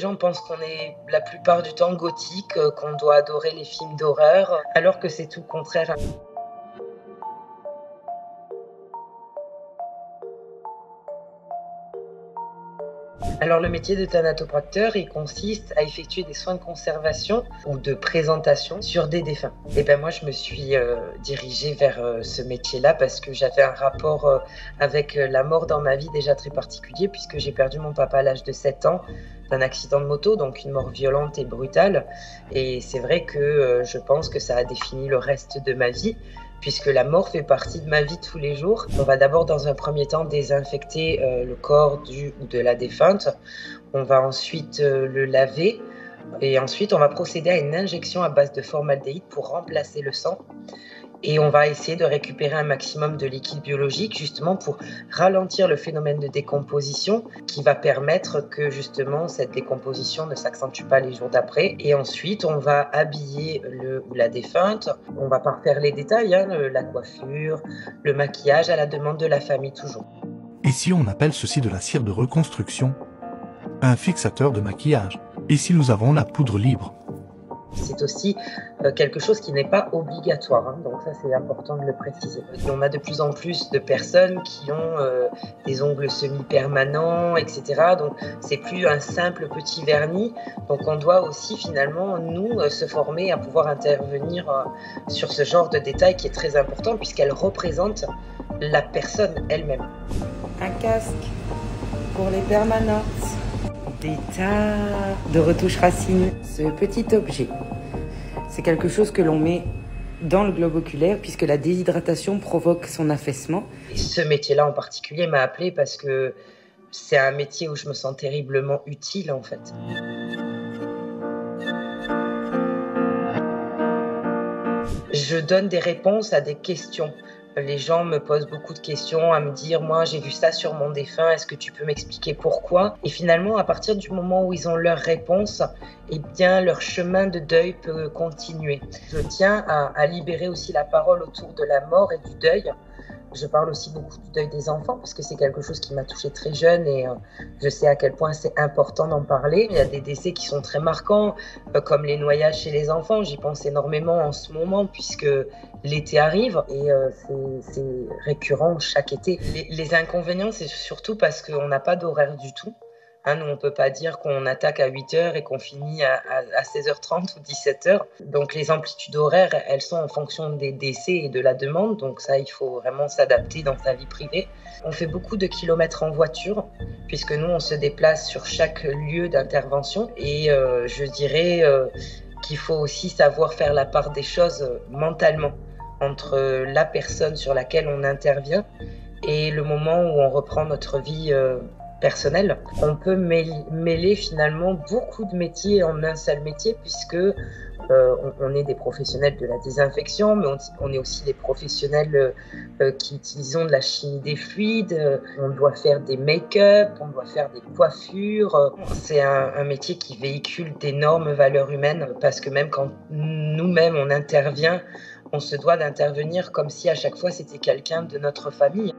gens pensent qu'on est la plupart du temps gothique, qu'on doit adorer les films d'horreur, alors que c'est tout le contraire. Alors le métier de thanatopracteur, il consiste à effectuer des soins de conservation ou de présentation sur des défunts. Et ben moi je me suis dirigée vers ce métier-là parce que j'avais un rapport avec la mort dans ma vie déjà très particulier, puisque j'ai perdu mon papa à l'âge de 7 ans d'un accident de moto, donc une mort violente et brutale. Et c'est vrai que je pense que ça a défini le reste de ma vie, puisque la mort fait partie de ma vie tous les jours. On va d'abord dans un premier temps désinfecter le corps du ou de la défunte. On va ensuite le laver et ensuite on va procéder à une injection à base de formaldéhyde pour remplacer le sang. Et on va essayer de récupérer un maximum de liquide biologique justement pour ralentir le phénomène de décomposition qui va permettre que justement cette décomposition ne s'accentue pas les jours d'après. Et ensuite, on va habiller le ou la défunte. On va pas refaire les détails, la coiffure, le maquillage à la demande de la famille toujours. Ici, on appelle ceci de la cire de reconstruction, un fixateur de maquillage. Ici, nous avons la poudre libre. C'est aussi quelque chose qui n'est pas obligatoire, donc ça c'est important de le préciser. On a de plus en plus de personnes qui ont des ongles semi-permanents, etc. Donc c'est plus un simple petit vernis. Donc on doit aussi finalement, nous, se former à pouvoir intervenir sur ce genre de détails qui est très important puisqu'elle représente la personne elle-même. Un casque pour les permanentes. Des tas de retouches racines. Ce petit objet, c'est quelque chose que l'on met dans le globe oculaire puisque la déshydratation provoque son affaissement. Et ce métier-là en particulier m'a appelée parce que c'est un métier où je me sens terriblement utile en fait. Je donne des réponses à des questions. Les gens me posent beaucoup de questions, à me dire « moi j'ai vu ça sur mon défunt, est-ce que tu peux m'expliquer pourquoi ?» Et finalement, à partir du moment où ils ont leur réponse, eh bien leur chemin de deuil peut continuer. Je tiens à libérer aussi la parole autour de la mort et du deuil. Je parle aussi beaucoup du deuil des enfants parce que c'est quelque chose qui m'a touchée très jeune et je sais à quel point c'est important d'en parler. Il y a des décès qui sont très marquants, comme les noyages chez les enfants. J'y pense énormément en ce moment puisque l'été arrive et c'est récurrent chaque été. Les inconvénients, c'est surtout parce qu'on n'a pas d'horaire du tout. Nous, on ne peut pas dire qu'on attaque à 8h et qu'on finit à 16h30 ou 17h. Donc, les amplitudes horaires, elles sont en fonction des décès et de la demande. Donc, ça, il faut vraiment s'adapter dans sa vie privée. On fait beaucoup de kilomètres en voiture, puisque nous, on se déplace sur chaque lieu d'intervention. Et je dirais qu'il faut aussi savoir faire la part des choses mentalement entre la personne sur laquelle on intervient et le moment où on reprend notre vie personnel. On peut mêler finalement beaucoup de métiers en un seul métier puisque on est des professionnels de la désinfection, mais on est aussi des professionnels qui utilisons de la chimie des fluides. On doit faire des make-up, on doit faire des coiffures. C'est un métier qui véhicule d'énormes valeurs humaines parce que même quand nous-mêmes on intervient, on se doit d'intervenir comme si à chaque fois c'était quelqu'un de notre famille.